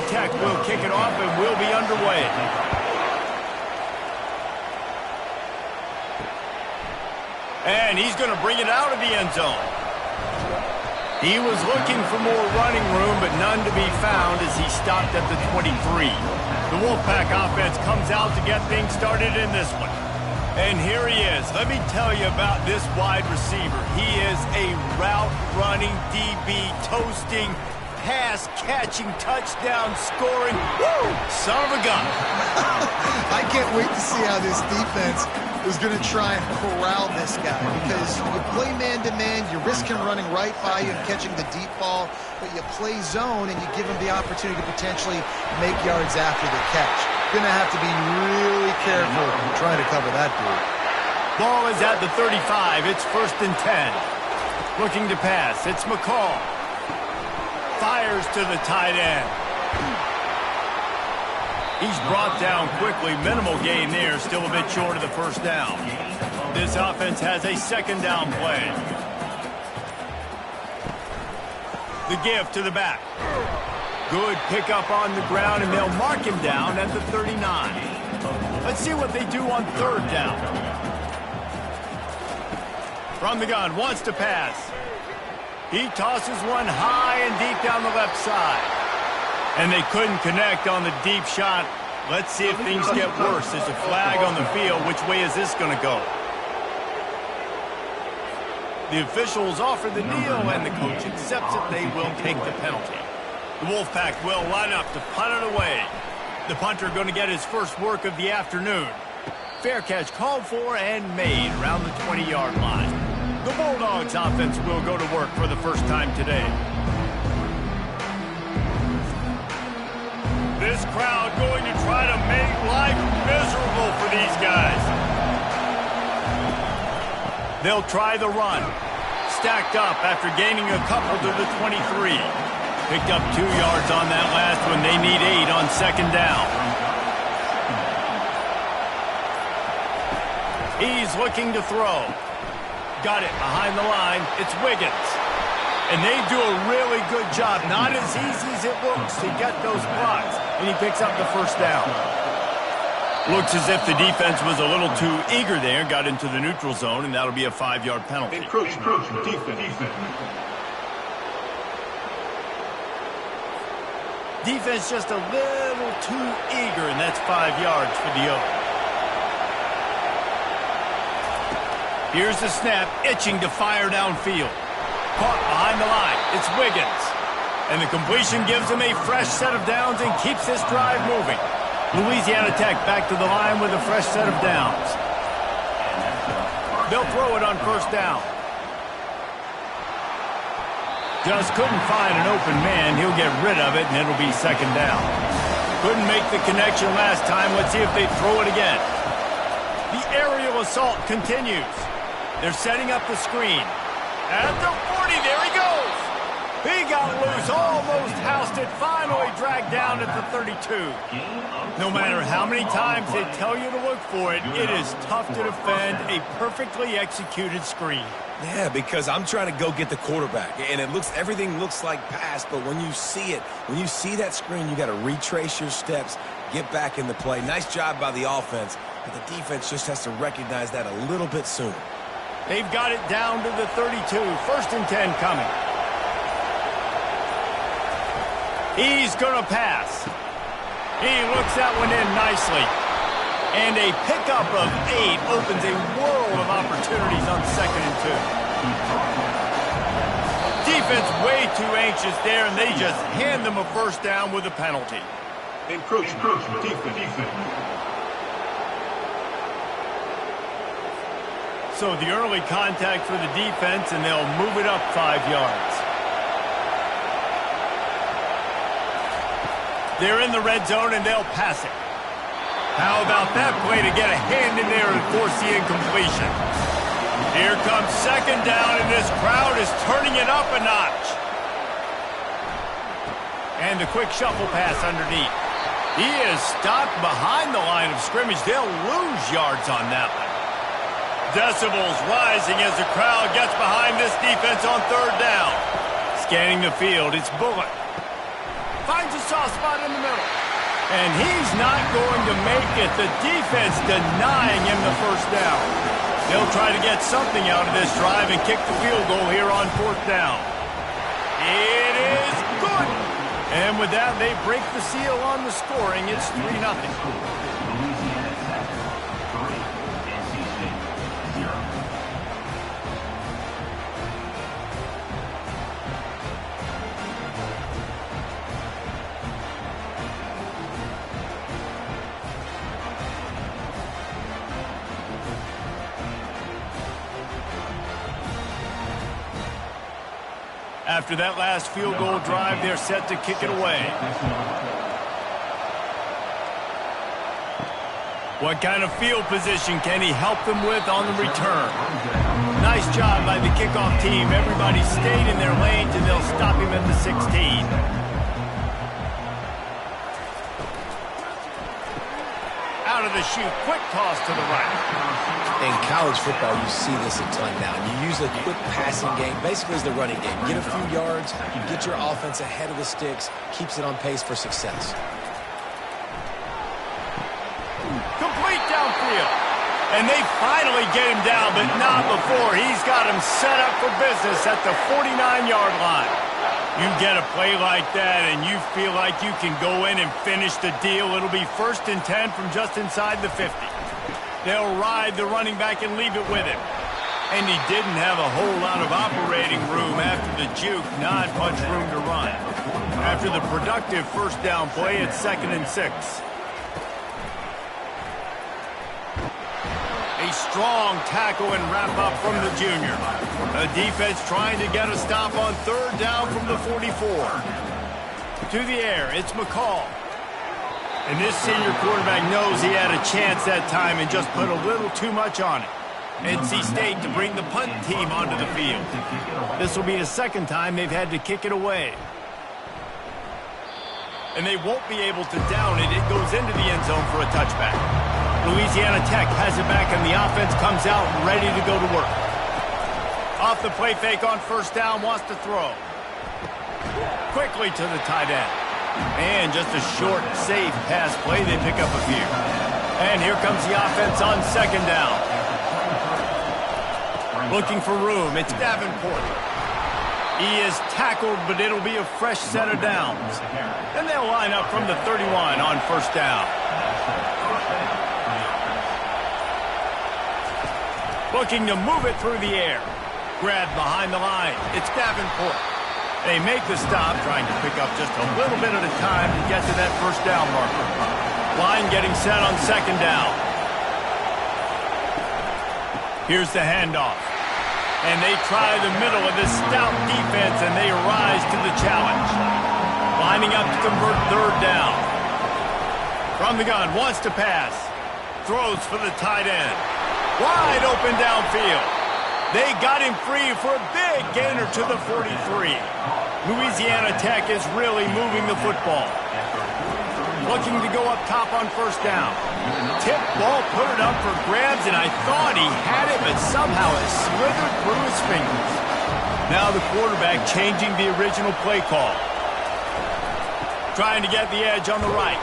Tech will kick it off and we'll be underway. And he's going to bring it out of the end zone. He was looking for more running room, but none to be found as he stopped at the 23. The Wolfpack offense comes out to get things started in this one. And here he is. Let me tell you about this wide receiver. He is a route-running DB, toasting, pass-catching, touchdown-scoring. Woo! Son of a gun. I can't wait to see how this defense is going to try and corral this guy, because you play man-to-man, you're risking running right by you and catching the deep ball, but you play zone and you give him the opportunity to potentially make yards after the catch. Going to have to be really careful trying to cover that dude. Ball is at the 35. It's 1st and 10. Looking to pass. It's McCall. Fires to the tight end. He's brought down quickly. Minimal gain there. Still a bit short of the first down. This offense has a 2nd down play. The give to the back. Good pickup on the ground, and they'll mark him down at the 39. Let's see what they do on 3rd down. From the gun, wants to pass. He tosses one high and deep down the left side. And they couldn't connect on the deep shot. Let's see if things get worse. There's a flag on the field. Which way is this going to go? The officials offer the kneel, and the coach accepts it. They will take the penalty. The Wolfpack will line up to punt it away. The punter going to get his first work of the afternoon. Fair catch called for and made around the 20-yard line. The Bulldogs offense will go to work for the first time today. This crowd going to try to make life miserable for these guys. They'll try the run. Stacked up after gaining a couple to the 23. Picked up 2 yards on that last one. They need 8 on 2nd down. He's looking to throw. Got it behind the line. It's Wiggins. And they do a really good job. Not as easy as it looks to get those blocks. And he picks up the 1st down. Looks as if the defense was a little too eager there. Got into the neutral zone, and that'll be a 5-yard penalty. Encroachment, defense. Defense just a little too eager, and that's 5 yards for the O. Here's the snap, itching to fire downfield. Caught behind the line. It's Wiggins. And the completion gives him a fresh set of downs and keeps this drive moving. Louisiana Tech back to the line with a fresh set of downs. They'll throw it on 1st down. Just couldn't find an open man. He'll get rid of it, and it'll be 2nd down. Couldn't make the connection last time. Let's see if they throw it again. The aerial assault continues. They're setting up the screen. At the 40, there he goes. He got loose, almost housed it, finally dragged down at the 32. No matter how many times they tell you to look for it, it is tough to defend a perfectly executed screen. Yeah, because I'm trying to go get the quarterback, and everything looks like pass, but when you see it, when you see that screen, you got to retrace your steps, get back in the play. Nice job by the offense, but the defense just has to recognize that a little bit sooner. They've got it down to the 32. 1st and 10 coming. He's going to pass. He looks that one in nicely. And a pickup of 8 opens a world of opportunities on 2nd and 2. Defense way too anxious there, and they just hand them a 1st down with a penalty. Encroachment, defense. So the early contact for the defense, and they'll move it up 5 yards. They're in the red zone, and they'll pass it. How about that play to get a hand in there and force the incompletion? Here comes 2nd down, and this crowd is turning it up a notch. And the quick shuffle pass underneath. He is stopped behind the line of scrimmage. They'll lose yards on that one. Decibels rising as the crowd gets behind this defense on 3rd down. Scanning the field, it's Bullock. finds a soft spot in the middle. And he's not going to make it. The defense denying him the first down. They'll try to get something out of this drive and kick the field goal here on 4th down. It is good. And with that, they break the seal on the scoring. It's 3-0. Louisiana Tech 3, NC State 0. After that last field goal drive, they're set to kick it away. What kind of field position can he help them with on the return? Nice job by the kickoff team. Everybody stayed in their lanes, and they'll stop him at the 16. Out of the chute, quick toss to the right. In college football, you see this a ton now. You use a quick passing game, basically as the running game. Get a few yards, get your offense ahead of the sticks, keeps it on pace for success. Complete downfield. And they finally get him down, but not before. He's got him set up for business at the 49-yard line. You get a play like that, and you feel like you can go in and finish the deal. It'll be 1st and 10 from just inside the 50. They'll ride the running back and leave it with him. And he didn't have a whole lot of operating room after the juke. Not much room to run. After the productive first down play, it's 2nd and 6. A strong tackle and wrap-up from the junior. A defense trying to get a stop on 3rd down from the 44. To the air, it's McCall. And this senior quarterback knows he had a chance that time and just put a little too much on it. NC State to bring the punt team onto the field. This will be the 2nd time they've had to kick it away. And they won't be able to down it. It goes into the end zone for a touchback. Louisiana Tech has it back, and the offense comes out ready to go to work. Off the play fake on 1st down, wants to throw. Quickly to the tight end. And just a short, safe pass play. They pick up a few. And here comes the offense on 2nd down. Looking for room. It's Davenport. He is tackled, but it'll be a fresh set of downs. And they'll line up from the 31 on 1st down. Looking to move it through the air. Grabbed behind the line. It's Davenport. They make the stop, trying to pick up just a little bit at a time to get to that 1st down marker. Line getting set on 2nd down. Here's the handoff. And they try the middle of this stout defense, and they rise to the challenge. Lining up to convert 3rd down. From the gun, wants to pass. Throws for the tight end. Wide open downfield. They got him free for a big gainer to the 43. Louisiana Tech is really moving the football. Looking to go up top on 1st down. Tip ball, put it up for grabs, and I thought he had it, but somehow it slithered through his fingers. Now the quarterback changing the original play call. Trying to get the edge on the right.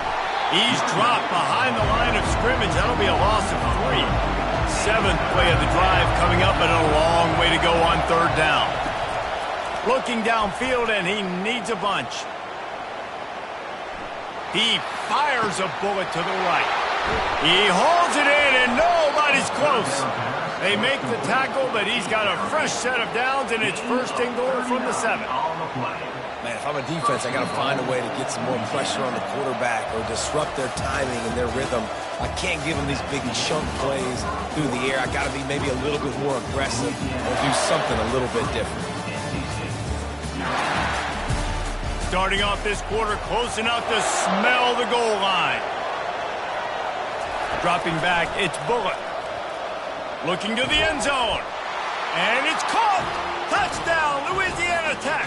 He's dropped behind the line of scrimmage. That'll be a loss of 3. 7th play of the drive coming up, and a long way to go on 3rd down. Looking downfield, and he needs a bunch. He fires a bullet to the right. He holds it in, and nobody's close. They make the tackle, but he's got a fresh set of downs, and it's 1st and goal from the 7. Man, if I'm a defense, I got to find a way to get some more pressure on the quarterback or disrupt their timing and their rhythm. I can't give them these big chunk plays through the air. I got to be maybe a little bit more aggressive or do something a little bit different. Starting off this quarter close enough to smell the goal line. Dropping back, it's Bullock. Looking to the end zone. And it's caught! Touchdown, Louisiana Tech!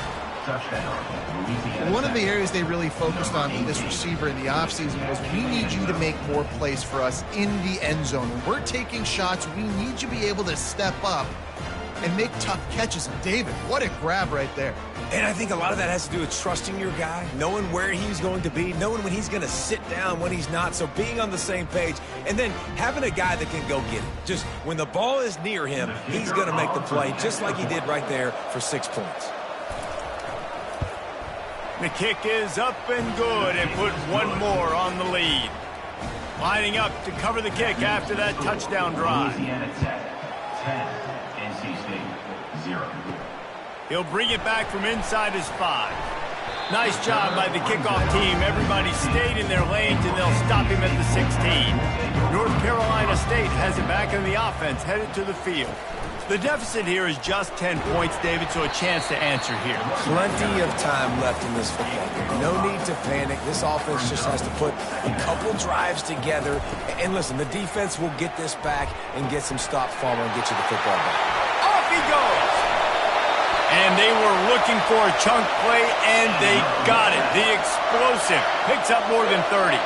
One of the areas they really focused on with this receiver in the offseason was we need you to make more plays for us in the end zone. When we're taking shots, we need you to be able to step up and make tough catches. And David, what a grab right there. And I think a lot of that has to do with trusting your guy, knowing where he's going to be, knowing when he's going to sit down, when he's not. So being on the same page, and then having a guy that can go get it. Just when the ball is near him, he's going to make the play, just like he did right there for 6 points. The kick is up and good, and put one more on the lead. Lining up to cover the kick after that touchdown drive. Louisiana Tech, 10. NC State, 0. He'll bring it back from inside his 5. Nice job by the kickoff team. Everybody stayed in their lanes, and they'll stop him at the 16. North Carolina State has it back in the offense, headed to the field. The deficit here is just 10 points, David, so a chance to answer here. Plenty of time left in this football game. No need to panic. This offense just has to put a couple drives together. And listen, the defense will get this back and get some stop follow and get you the football back. Off he goes! And they were looking for a chunk play, and they got it. The explosive picks up more than 30.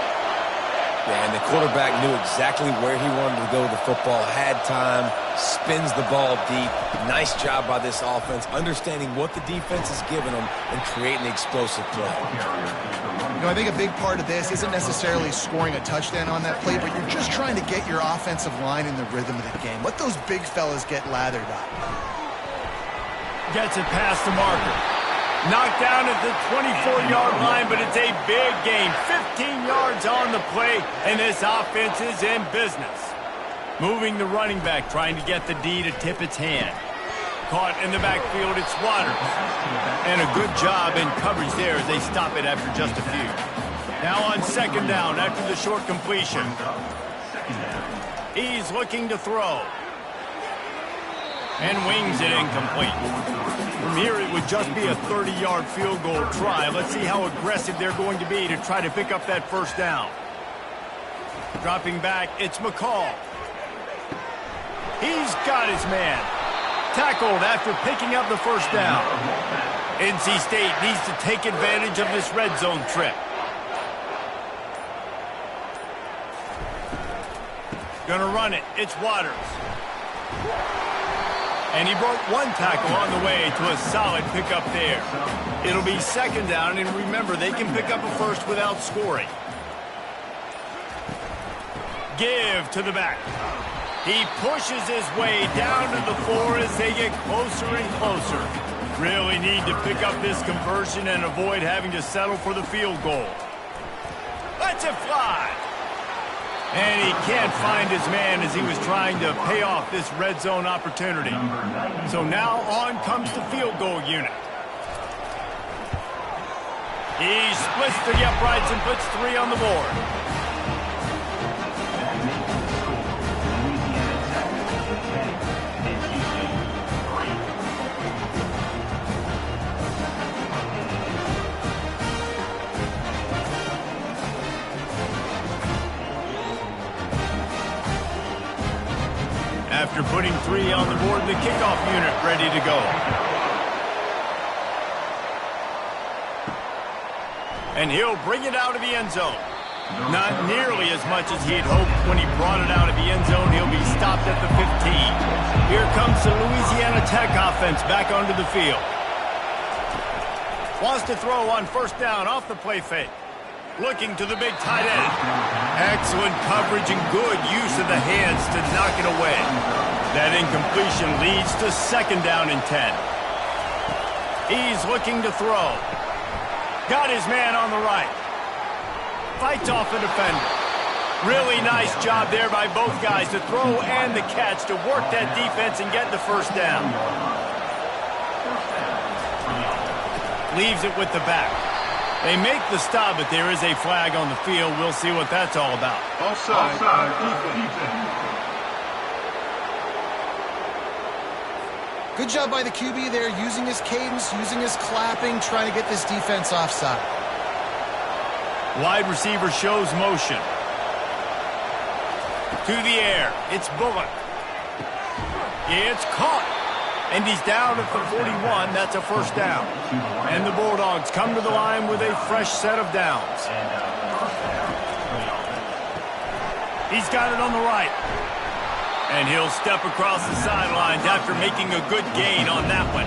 Yeah, and the quarterback knew exactly where he wanted to go with the football, had time, spins the ball deep. Nice job by this offense, understanding what the defense is giving them and creating the explosive play. You know, I think a big part of this isn't necessarily scoring a touchdown on that play, but you're just trying to get your offensive line in the rhythm of the game. Let those big fellas get lathered up. Gets it past the marker. Knocked down at the 24-yard line, but it's a big gain. 15 yards on the play, and this offense is in business. Moving the running back, trying to get the D to tip its hand. Caught in the backfield, it's Waters. And a good job in coverage there as they stop it after just a few. Now on second down after the short completion. He's looking to throw. And wings it incomplete. From here, it would just be a 30-yard field goal try. Let's see how aggressive they're going to be to try to pick up that first down. Dropping back, it's McCall. He's got his man. Tackled after picking up the first down. NC State needs to take advantage of this red zone trip. Gonna run it. It's Waters. And he broke one tackle on the way to a solid pickup there. It'll be second down, and remember, they can pick up a first without scoring. Give to the back. He pushes his way down to the 4 as they get closer and closer. Really need to pick up this conversion and avoid having to settle for the field goal. Lets it fly. And he can't find his man as he was trying to pay off this red zone opportunity. So now on comes the field goal unit. He splits the uprights and puts 3 on the board. After putting 3 on the board, the kickoff unit ready to go. And he'll bring it out of the end zone. Not nearly as much as he had hoped when he brought it out of the end zone. He'll be stopped at the 15. Here comes the Louisiana Tech offense back onto the field. Wants to throw on first down off the play fake. Looking to the big tight end. Excellent coverage and good use of the hands to knock it away. That incompletion leads to second down and 10. He's looking to throw. Got his man on the right. Fights off the defender. Really nice job there by both guys to throw and the catch to work that defense and get the first down. Leaves it with the back. They make the stop, but there is a flag on the field. We'll see what that's all about. Offside. Defense. Good job by the QB there, using his cadence, using his clapping, trying to get this defense offside. Wide receiver shows motion. To the air. It's Bullock. It's caught. And he's down at the 41. That's a first down. And the Bulldogs come to the line with a fresh set of downs. He's got it on the right. And he'll step across the sidelines after making a good gain on that one.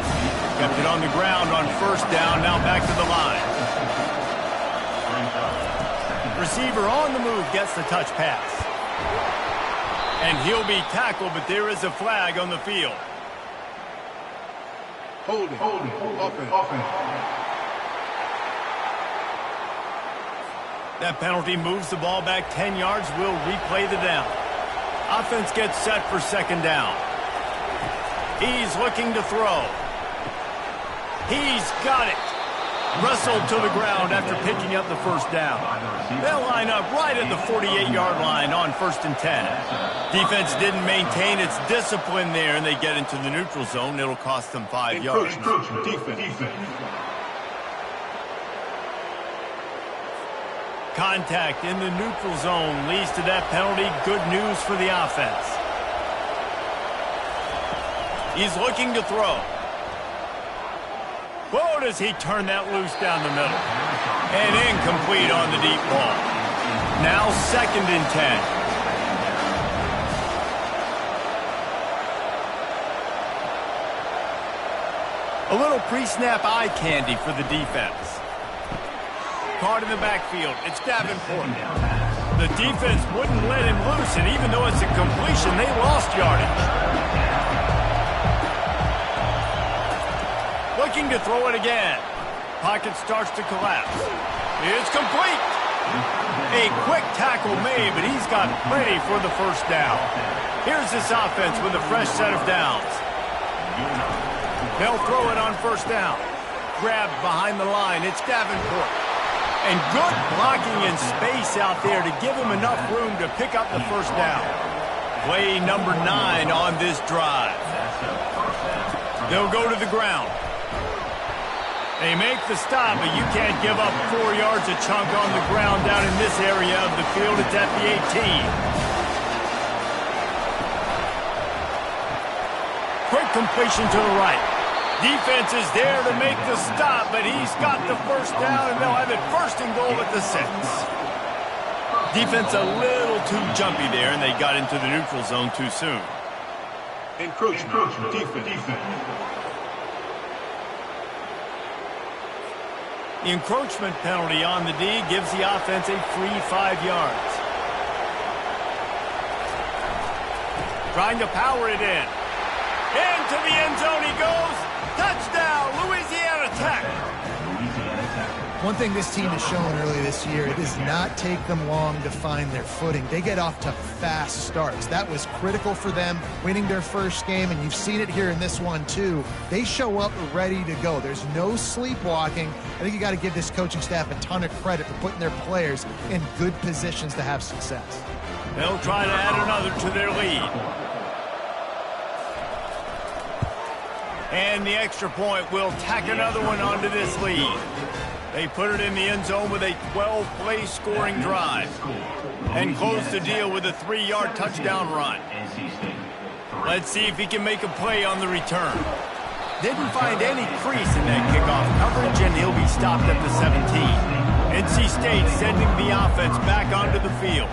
Kept it on the ground on first down, now back to the line. Receiver on the move gets the touch pass. And he'll be tackled, but there is a flag on the field. Holding. Offense. That penalty moves the ball back 10 yards. We'll replay the down. Offense gets set for second down. He's looking to throw. He's got it. Wrestled to the ground after picking up the first down. They'll line up right at the 48-yard line on 1st and 10. Defense didn't maintain its discipline there, and they get into the neutral zone. It'll cost them 5 yards. Defense. Contact in the neutral zone leads to that penalty. Good news for the offense. He's looking to throw. Whoa, does he turn that loose down the middle. And incomplete on the deep ball. Now 2nd and 10. A little pre-snap eye candy for the defense. Caught in the backfield. It's Davenport. The defense wouldn't let him loose, and even though it's a completion, they lost yardage. Looking to throw it again. Pocket starts to collapse. It's complete. A quick tackle made, but he's got plenty for the first down. Here's this offense with a fresh set of downs. They'll throw it on first down. Grabbed behind the line. It's Davenport. And good blocking in space out there to give him enough room to pick up the first down. Play number 9 on this drive. They'll go to the ground. They make the stop, but you can't give up 4 yards a chunk on the ground down in this area of the field. It's at the 18. Quick completion to the right. Defense is there to make the stop, but he's got the first down, and they'll have it 1st and goal at the 6. Defense a little too jumpy there, and they got into the neutral zone too soon. Encroachment. Defense. The encroachment penalty on the D gives the offense a free 5 yards. Trying to power it in. Into the end zone he goes. Touchdown, Louisiana Tech. One thing this team has shown early this year, it does not take them long to find their footing. They get off to fast starts. That was critical for them winning their first game, and you've seen it here in this one too. They show up ready to go. There's no sleepwalking. I think you got to give this coaching staff a ton of credit for putting their players in good positions to have success. They'll try to add another to their lead. And the extra point will tack another one onto this lead. They put it in the end zone with a 12-play scoring drive and close the deal with a 3-yard touchdown run. Let's see if he can make a play on the return. Didn't find any crease in that kickoff coverage, and he'll be stopped at the 17. NC State sending the offense back onto the field.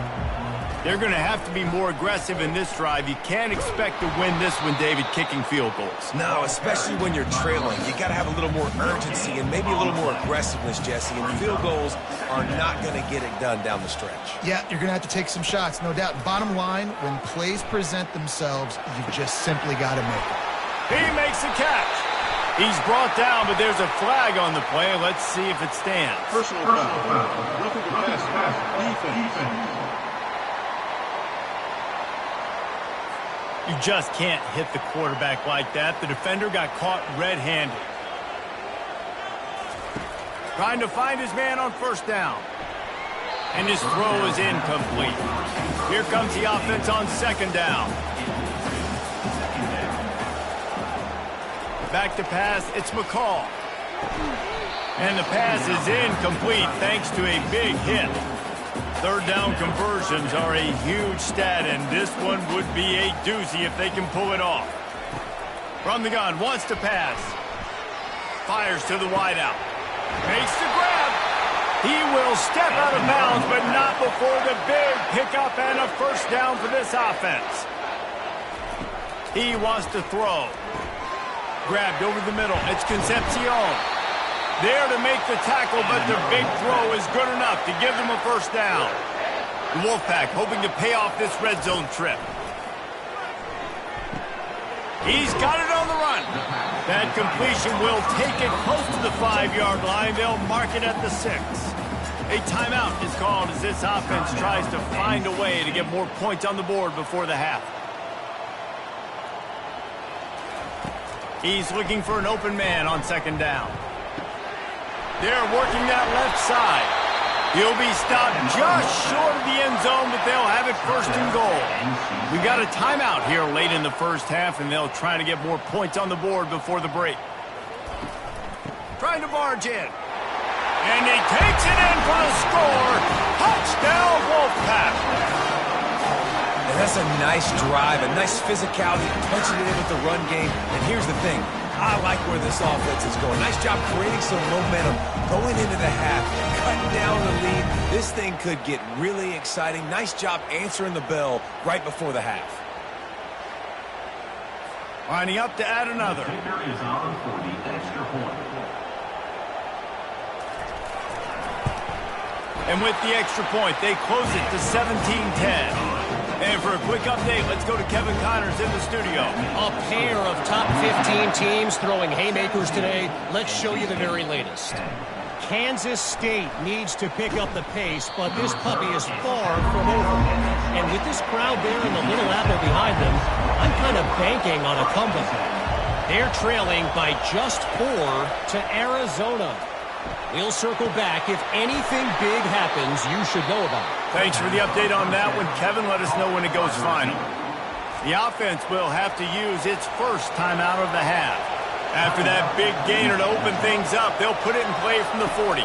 They're going to have to be more aggressive in this drive. You can't expect to win this one, David, kicking field goals. No, especially when you're trailing. You got to have a little more urgency and maybe a little more aggressiveness, Jesse. And field goals are not going to get it done down the stretch. Yeah, you're going to have to take some shots, no doubt. Bottom line, when plays present themselves, you've just simply got to make it. He makes the catch. He's brought down, but there's a flag on the play. Let's see if it stands. Personal foul. Roughing the pass. Defense. You just can't hit the quarterback like that. The defender got caught red-handed. Trying to find his man on first down. And his throw is incomplete. Here comes the offense on second down. Back to pass, it's McCall. And the pass is incomplete thanks to a big hit. Third down conversions are a huge stat, and this one would be a doozy if they can pull it off. From the gun, wants to pass. Fires to the wideout. Makes the grab. He will step out of bounds, but not before the big pickup and a first down for this offense. He wants to throw. Grabbed over the middle. It's Concepcion. There to make the tackle, but their big throw is good enough to give them a first down. The Wolfpack hoping to pay off this red zone trip. He's got it on the run. That completion will take it close to the 5-yard line. They'll mark it at the 6. A timeout is called as this offense tries to find a way to get more points on the board before the half. He's looking for an open man on second down. They're working that left side. He'll be stopped just short of the end zone, but they'll have it first and goal. We got a timeout here late in the first half, and they'll try to get more points on the board before the break. Trying to barge in. And he takes it in for the score. Touchdown, Wolfpack. And that's a nice drive, a nice physicality, punching it in with the run game. And here's the thing. I like where this offense is going. Nice job creating some momentum going into the half, cutting down the lead. This thing could get really exciting. Nice job answering the bell right before the half. Lining up to add another. Kicker is on for the extra point. And with the extra point, they close it to 17-10. And for a quick update, let's go to Kevin Connors in the studio. A pair of top 15 teams throwing haymakers today. Let's show you the very latest. Kansas State needs to pick up the pace, but this puppy is far from over. And with this crowd there and the Little Apple behind them, I'm kind of banking on a comeback. They're trailing by just 4 to Arizona. We'll circle back. If anything big happens, you should know about it. Thanks for the update on that one, Kevin. Let us know when it goes final. The offense will have to use its first timeout of the half. After that big gainer to open things up, they'll put it in play from the 40.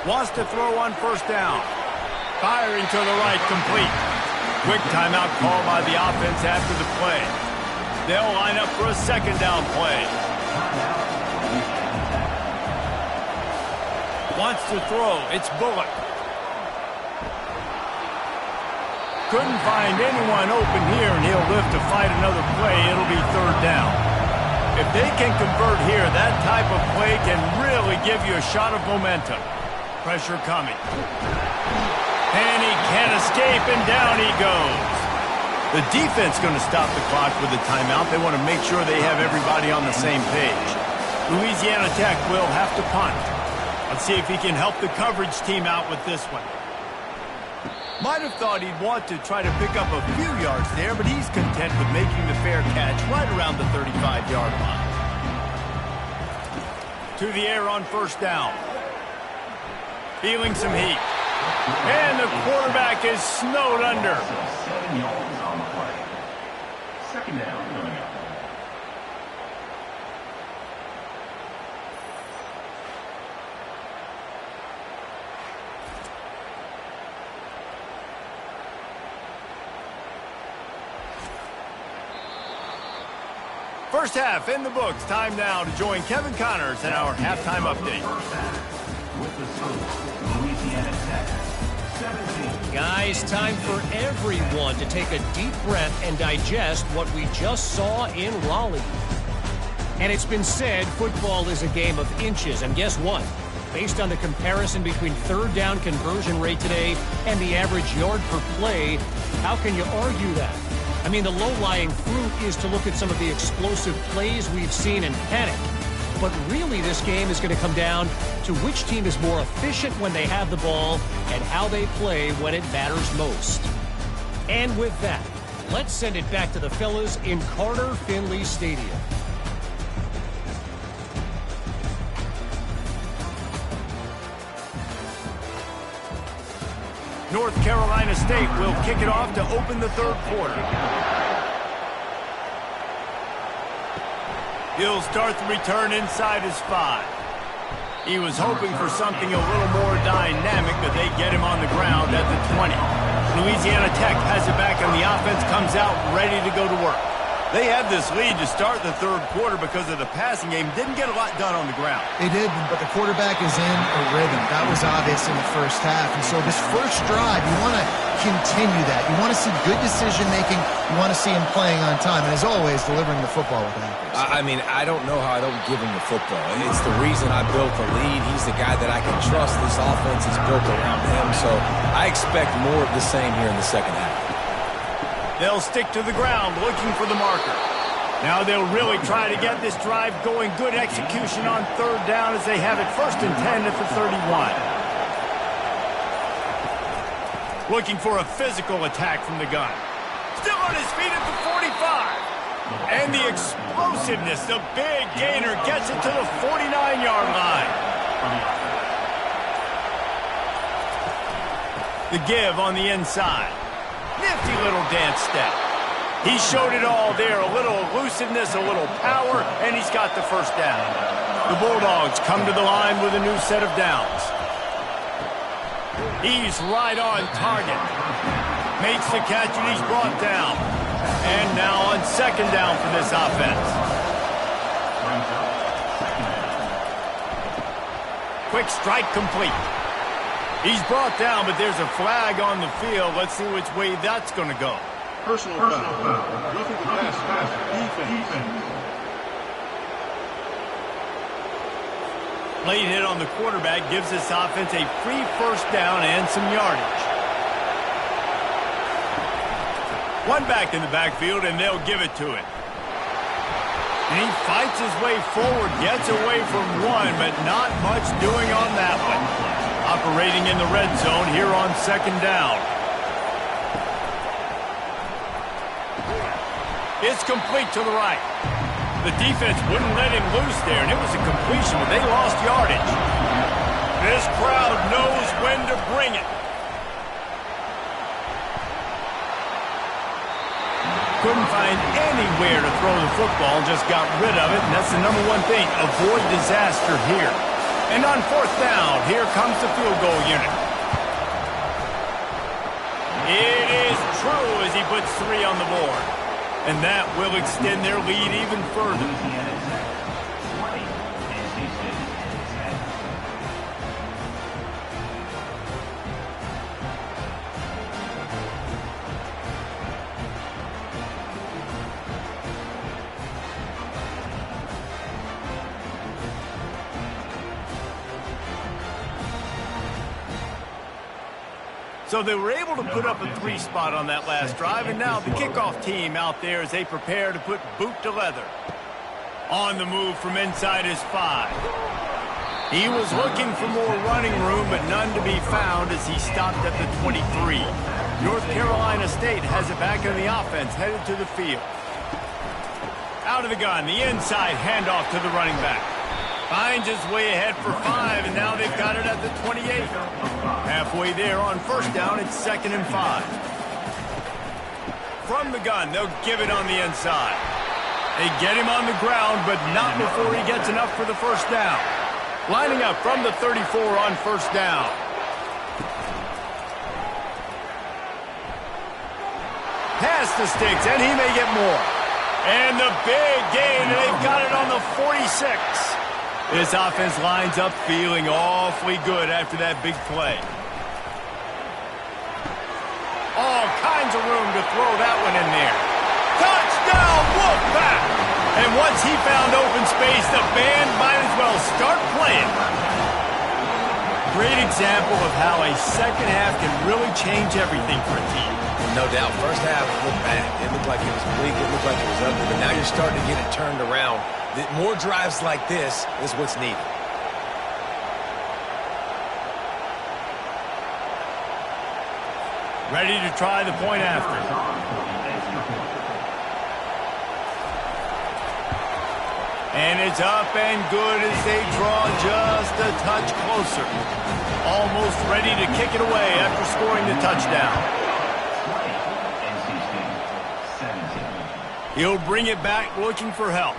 Wants to throw on first down. Firing to the right, complete. Quick timeout call by the offense after the play. They'll line up for a second down play. Wants to throw. It's Bullock. Couldn't find anyone open here, and he'll live to fight another play. It'll be third down. If they can convert here, that type of play can really give you a shot of momentum. Pressure coming. And he can't escape, and down he goes. The defense going to stop the clock with a timeout. They want to make sure they have everybody on the same page. Louisiana Tech will have to punt. Let's see if he can help the coverage team out with this one. Might have thought he'd want to try to pick up a few yards there, but he's content with making the fair catch right around the 35-yard line. To the air on first down. Feeling some heat. And the quarterback is snowed under. 7 yards on the play. Second down coming up. First half in the books. Time now to join Kevin Connors in our halftime update. With the score, Louisiana Tech, 17. Guys, time for everyone to take a deep breath and digest what we just saw in Raleigh. And it's been said football is a game of inches. And guess what? Based on the comparison between third down conversion rate today and the average yard per play, how can you argue that? I mean, the low-lying fruit is to look at some of the explosive plays we've seen and panic. But really, this game is going to come down to which team is more efficient when they have the ball and how they play when it matters most. And with that, let's send it back to the fellas in Carter Finley Stadium. North Carolina State will kick it off to open the third quarter. He'll start the return inside his 5. He was hoping for something a little more dynamic, but they get him on the ground at the 20. Louisiana Tech has it back, and the offense comes out ready to go to work. They had this lead to start the third quarter because of the passing game. Didn't get a lot done on the ground. They did, but the quarterback is in a rhythm. That was obvious in the first half. And so this first drive, you want to continue that. You want to see good decision-making. You want to see him playing on time. And as always, delivering the football with accuracy. I mean, I don't know how I don't give him the football. It's the reason I built the lead. He's the guy that I can trust. This offense is built around him. So I expect more of the same here in the second half. They'll stick to the ground looking for the marker. Now they'll really try to get this drive going. Good execution on third down as they have it 1st and 10 at the 31. Looking for a physical attack from the gun. Still on his feet at the 45. And the explosiveness, the big gainer gets it to the 49-yard line. The give on the inside. Nifty little dance step. He showed it all there. A little elusiveness, a little power, and he's got the first down. The Bulldogs come to the line with a new set of downs. He's right on target. Makes the catch, and he's brought down. And now on 2nd down for this offense. Quick strike complete. He's brought down, but there's a flag on the field. Let's see which way that's going to go. Personal foul. Roughing the pass. Defense. Late hit on the quarterback gives this offense a free first down and some yardage. One back in the backfield, and they'll give it to him. And he fights his way forward, gets away from one, but not much doing on that one. Operating in the red zone here on 2nd down. It's complete to the right. The defense wouldn't let him loose there, and it was a completion, but they lost yardage. This crowd knows when to bring it. Couldn't find anywhere to throw the football, just got rid of it, and that's the number one thing. Avoid disaster here. And on 4th down, here comes the field goal unit. It is true as he puts 3 on the board. And that will extend their lead even further. So they were able to put up a 3 spot on that last drive, and now the kickoff team out there as they prepare to put boot to leather. On the move from inside his 5. He was looking for more running room, but none to be found as he stopped at the 23. North Carolina State has it back in the offense, headed to the field. Out of the gun, the inside handoff to the running back. Finds his way ahead for 5, and now they've got it at the 28. Halfway there on 1st down, it's 2nd and 5. From the gun, they'll give it on the inside. They get him on the ground, but not before he gets enough for the first down. Lining up from the 34 on 1st down. Pass the sticks, and he may get more. And the big gain, and they've got it on the 46. This offense lines up feeling awfully good after that big play. All kinds of room to throw that one in there. Touchdown, Wolfpack! And once he found open space, the band might as well start playing. Great example of how a second half can really change everything for a team. No doubt. First half looked bad. It looked like it was bleak. It looked like it was ugly. But now you're starting to get it turned around. More drives like this is what's needed. Ready to try the point after. And it's up and good as they draw just a touch closer. Almost ready to kick it away after scoring the touchdown. He'll bring it back looking for help.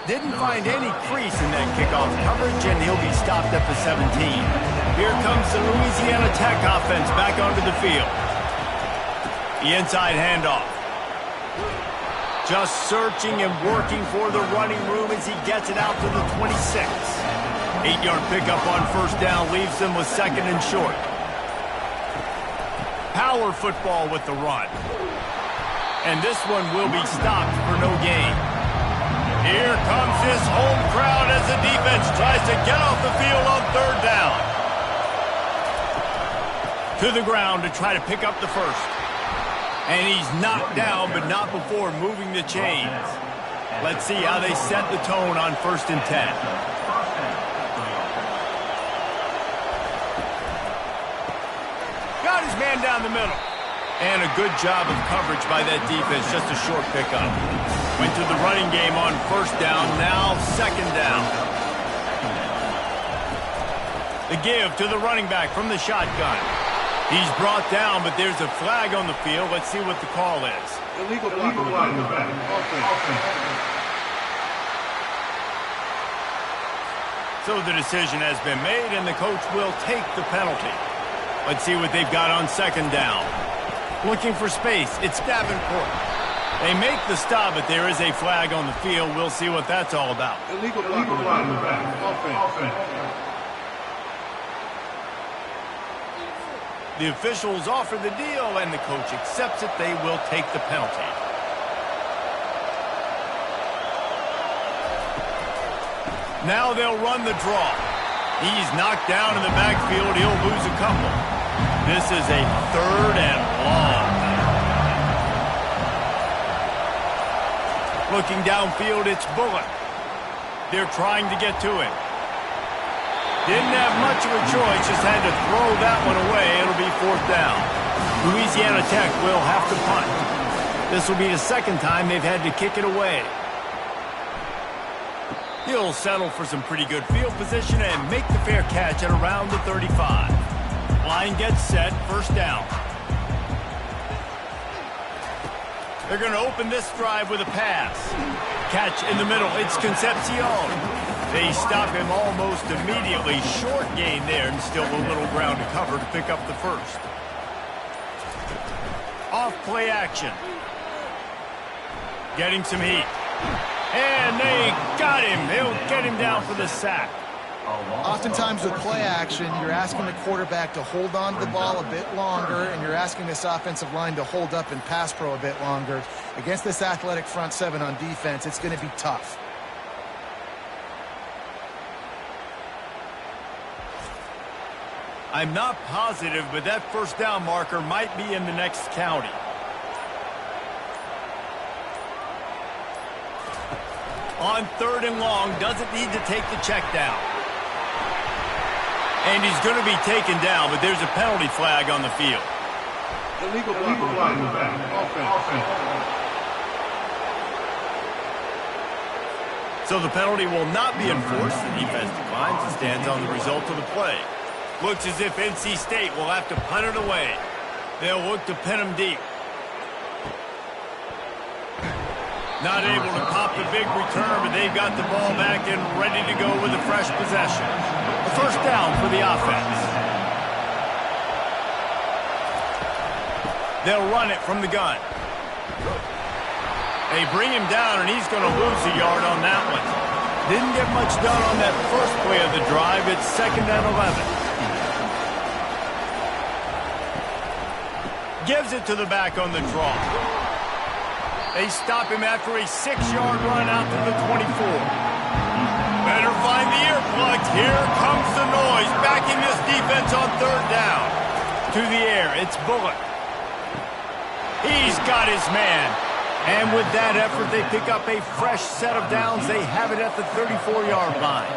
Didn't find any crease in that kickoff coverage, and he'll be stopped at the 17. Here comes the Louisiana Tech offense back onto the field. The inside handoff. Just searching and working for the running room as he gets it out to the 26. 8-yard pickup on first down leaves them with second and short. Power football with the run. And this one will be stopped for no gain. Here comes his home crowd as the defense tries to get off the field on third down. To the ground to try to pick up the first. And he's knocked down, but not before moving the chains. Let's see how they set the tone on 1st and 10. Got his man down the middle. And a good job of coverage by that defense, just a short pickup. Went to the running game on first down, now second down. The give to the running back from the shotgun. He's brought down, but there's a flag on the field. Let's see what the call is. Illegal block in the back. Offense. So the decision has been made, and the coach will take the penalty. Let's see what they've got on second down. Looking for space. It's Davenport. They make the stop, but there is a flag on the field. We'll see what that's all about. Illegal block in the back. Offense. The officials offer the deal, and the coach accepts it. They will take the penalty. Now they'll run the draw. He's knocked down in the backfield. He'll lose a couple. This is a 3rd and long. Looking downfield, it's Bullock. They're trying to get to him. Didn't have much of a choice, just had to throw that one away. It'll be 4th down. Louisiana Tech will have to punt. This will be the second time they've had to kick it away. He'll settle for some pretty good field position and make the fair catch at around the 35. Line gets set, first down. They're going to open this drive with a pass. Catch in the middle, it's Concepcion. They stop him almost immediately. Short gain there, and still a little ground to cover to pick up the first. Off play action. Getting some heat. And they got him. They'll get him down for the sack. Oftentimes with play action, you're asking the quarterback to hold on to the ball a bit longer, and you're asking this offensive line to hold up and pass pro a bit longer. Against this athletic front seven on defense, it's going to be tough. I'm not positive, but that first down marker might be in the next county. On 3rd and long, doesn't need to take the check down. And he's going to be taken down, but there's a penalty flag on the field. Illegal block in the back. Offense. So the penalty will not be enforced. The defense declines and stands on the result of the play. Looks as if NC State will have to punt it away. They'll look to pin him deep. Not able to pop the big return, but they've got the ball back and ready to go with a fresh possession. A first down for the offense. They'll run it from the gun. They bring him down, and he's going to lose a yard on that one. Didn't get much done on that first play of the drive. It's 2nd and 11. Gives it to the back on the draw. They stop him after a 6-yard run out to the 24. Better find the earplugs. Here comes the noise. Backing this defense on 3rd down. To the air, it's Bullock. He's got his man. And with that effort, they pick up a fresh set of downs. They have it at the 34-yard line.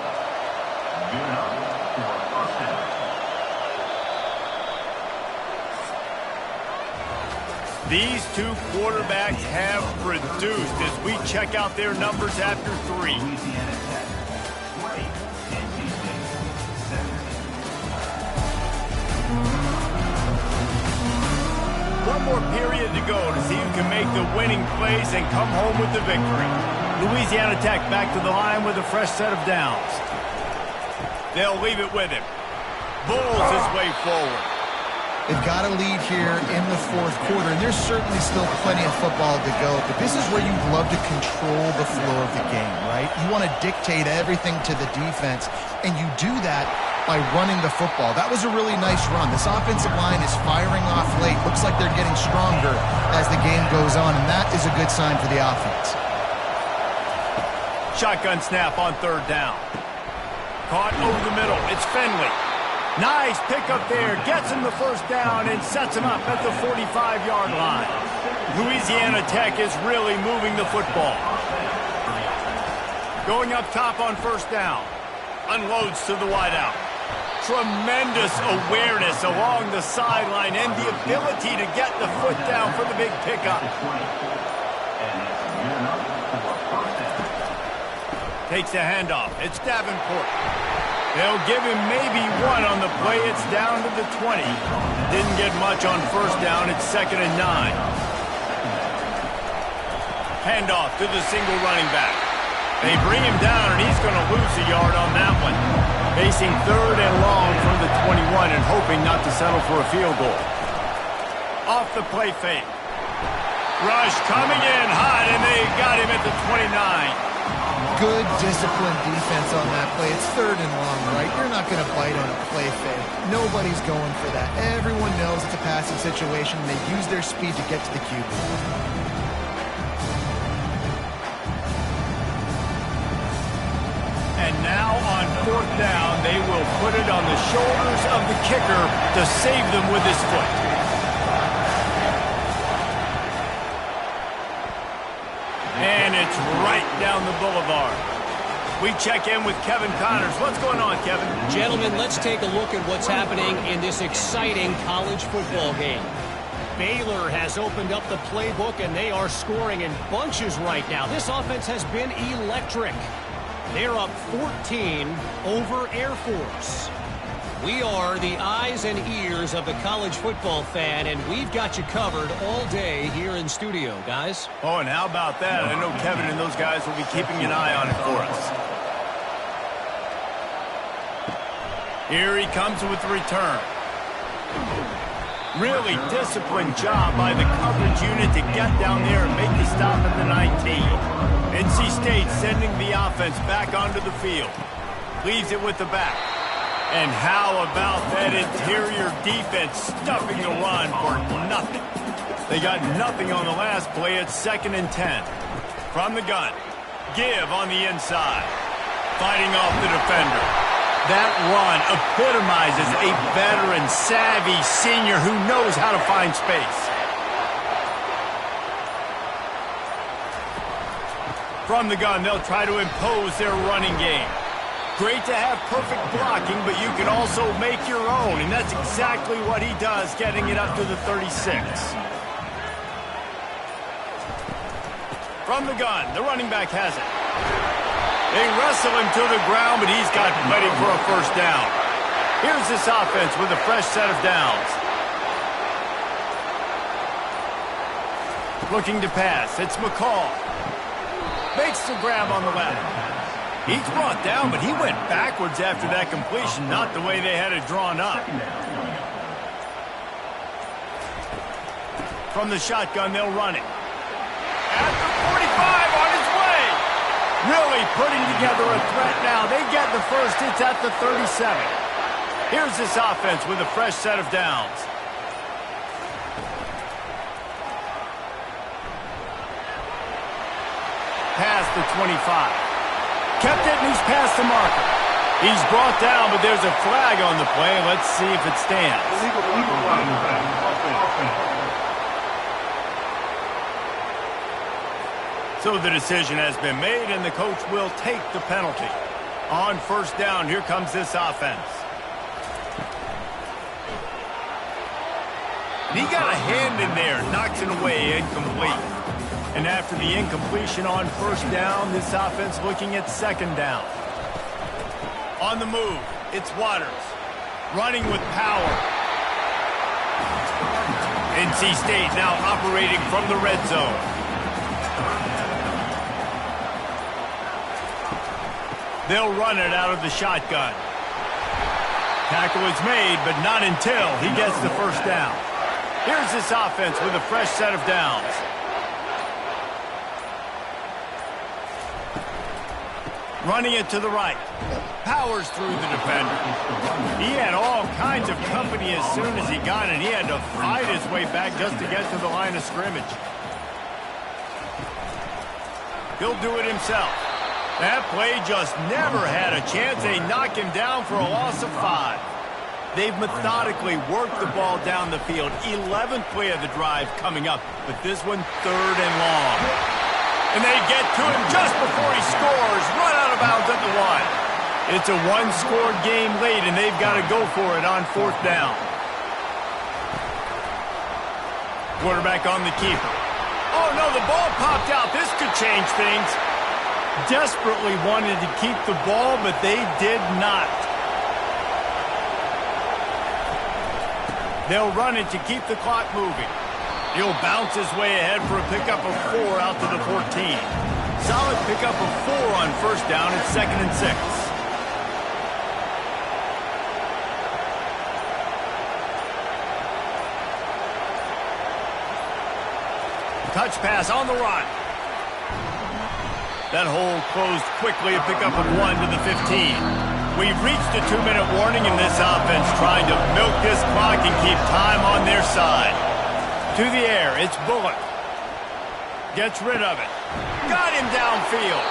These two quarterbacks have produced as we check out their numbers after 3. One more period to go to see who can make the winning plays and come home with the victory. Louisiana Tech back to the line with a fresh set of downs. They'll leave it with him. Bulls his way forward. They've got a lead here in the fourth quarter, and there's certainly still plenty of football to go, but this is where you'd love to control the flow of the game, right? You want to dictate everything to the defense, and you do that by running the football. That was a really nice run. This offensive line is firing off late. Looks like they're getting stronger as the game goes on, and that is a good sign for the offense. Shotgun snap on third down. Caught over the middle. It's Finley. Nice pickup there. Gets him the first down and sets him up at the 45-yard line. Louisiana Tech is really moving the football. Going up top on first down. Unloads to the wideout. Tremendous awareness along the sideline and the ability to get the foot down for the big pickup. Takes the handoff. It's Davenport. They'll give him maybe one on the play. It's down to the 20. Didn't get much on first down. It's 2nd and 9. Handoff to the single running back. They bring him down, and he's going to lose a yard on that one. Facing 3rd and long from the 21 and hoping not to settle for a field goal. Off the play fake. Rush coming in hot, and they got him at the 29. Good disciplined defense on that play. It's 3rd and long, right? You're not going to bite on a play fake. Nobody's going for that. Everyone knows it's a passing situation, and they use their speed to get to the QB. And now on 4th down, they will put it on the shoulders of the kicker to save them with his foot. And it's right down the boulevard. We check in with Kevin Connors. What's going on, Kevin? Gentlemen, let's take a look at what's happening in this exciting college football game. Baylor has opened up the playbook, and they are scoring in bunches right now. This offense has been electric. They're up 14 over Air Force. We are the eyes and ears of the college football fan, and we've got you covered all day here in studio, guys. Oh, and how about that? I know Kevin and those guys will be keeping an eye on it for us. Here he comes with the return. Really disciplined job by the coverage unit to get down there and make the stop at the 19. NC State sending the offense back onto the field. Leaves it with the back. And how about that interior defense stuffing the run for nothing? They got nothing on the last play. It's 2nd and 10. From the gun. Give on the inside. Fighting off the defender. That run epitomizes a veteran, savvy senior who knows how to find space. From the gun, they'll try to impose their running game. Great to have perfect blocking, but you can also make your own, and that's exactly what he does, getting it up to the 36. From the gun, the running back has it. They wrestle him to the ground, but he's got plenty for a first down. Here's this offense with a fresh set of downs. Looking to pass, it's McCall. Makes the grab on the left. He's brought down, but he went backwards after that completion, not the way they had it drawn up. From the shotgun, they'll run it. At the 45, on his way. Really putting together a threat now. They get the first. It's at the 37. Here's this offense with a fresh set of downs. Past the 25. Kept it, and he's past the marker. He's brought down, but there's a flag on the play. Let's see if it stands. So the decision has been made, and the coach will take the penalty. On first down, here comes this offense. And he got a hand in there, knocks it away, incomplete. And after the incompletion on first down, this offense looking at 2nd down. On the move, it's Waters. Running with power. NC State now operating from the red zone. They'll run it out of the shotgun. Tackle is made, but not until he gets the first down. Here's this offense with a fresh set of downs. Running it to the right. Powers through the defender. He had all kinds of company as soon as he got it. He had to fight his way back just to get to the line of scrimmage. He'll do it himself. That play just never had a chance. They knock him down for a loss of 5. They've methodically worked the ball down the field. 11th play of the drive coming up, but this one 3rd and long. And they get to him just before he scores. Run out of bounds at the 1. It's a one-score game late, and they've got to go for it on 4th down. Quarterback on the keeper. Oh, no, the ball popped out. This could change things. Desperately wanted to keep the ball, but they did not. They'll run it to keep the clock moving. He'll bounce his way ahead for a pickup of 4 out to the 14. Solid pickup of 4 on 1st down. It's 2nd and 6. Touch pass on the run. That hole closed quickly. A pickup of 1 to the 15. We've reached a 2-minute warning in this offense, trying to milk this clock and keep time on their side. To the air, it's Bullock. Gets rid of it. Got him downfield.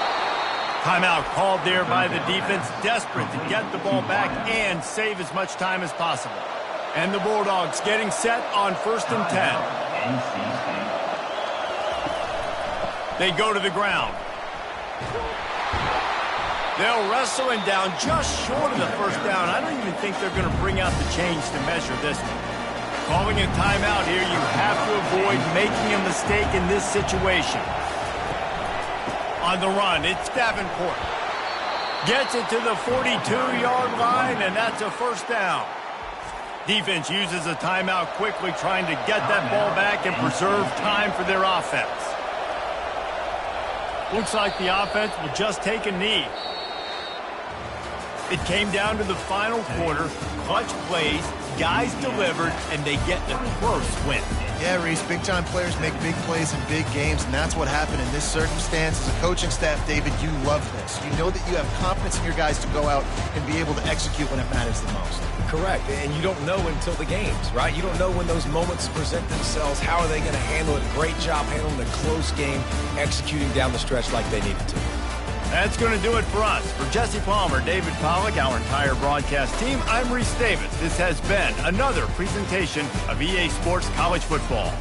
Timeout called there by the defense, desperate to get the ball back and save as much time as possible. And the Bulldogs getting set on 1st and 10. They go to the ground. They'll wrestle him down just short of the 1st down. I don't even think they're going to bring out the change to measure this one. Calling a timeout here, you have to avoid making a mistake in this situation. On the run, it's Davenport. Gets it to the 42-yard line, and that's a 1st down. Defense uses a timeout quickly, trying to get that ball back and preserve time for their offense. Looks like the offense will just take a knee. It came down to the final quarter. Clutch plays, guys delivered, and they get a close win. Yeah, Reese, big-time players make big plays in big games, and that's what happened in this circumstance. As a coaching staff, David, you love this. You know that you have confidence in your guys to go out and be able to execute when it matters the most. Correct, and you don't know until the games, right? You don't know when those moments present themselves. How are they going to handle it? Great job handling the close game, executing down the stretch like they needed to. That's going to do it for us. For Jesse Palmer, David Pollack, our entire broadcast team, I'm Reese Davis. This has been another presentation of EA Sports College Football.